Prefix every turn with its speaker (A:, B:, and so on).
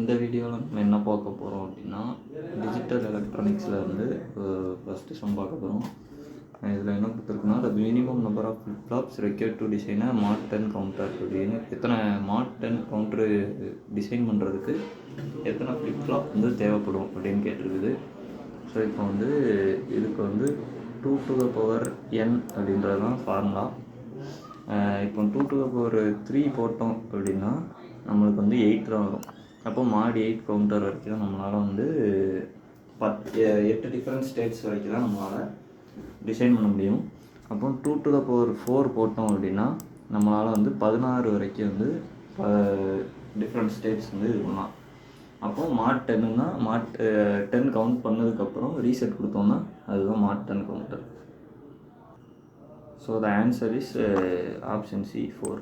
A: இந்த வீடியோவில் நம்ம என்ன பார்க்க போகிறோம் அப்படின்னா, டிஜிட்டல் எலக்ட்ரானிக்ஸில் வந்து ஃபஸ்ட்டு சம் பார்க்க போகிறோம். இதில் என்ன கொடுத்துருக்குன்னா, the minimum number of flip flops required to டிசைனை மாட் அண்ட் கவுண்டர் அப்படின்னு எத்தனை மாட் அண்ட் கவுண்டரு டிசைன் பண்ணுறதுக்கு எத்தனை ஃபிளிப் ஃப்ளாப் வந்து தேவைப்படும் அப்படின்னு கேட்டிருக்குது. ஸோ இப்போ வந்து இதுக்கு வந்து 2 to the power n அப்படின்றது தான் ஃபார்முலா. இப்போ 2 to the power 3 போட்டோம் அப்படின்னா நம்மளுக்கு வந்து 8 தான் வரும். அப்போ மாட் 8 கவுண்டர் வரைக்கும் தான் நம்மளால் வந்து 8 டிஃப்ரெண்ட் ஸ்டேட்ஸ் வரைக்கும் தான் நம்மளால் டிசைன் பண்ண முடியும். அப்போ 2 to the power 4 போட்டோம் அப்படின்னா நம்மளால் வந்து 16 வரைக்கும் வந்து டிஃப்ரெண்ட் ஸ்டேட்ஸ் வந்து இது பண்ணலாம். அப்போ மாட் 10ன்னா மாட் 10 கவுண்ட் பண்ணதுக்கப்புறம் ரீசெட் கொடுத்தோம்னா அதுதான் mod 10 counter. So the answer is option C 4.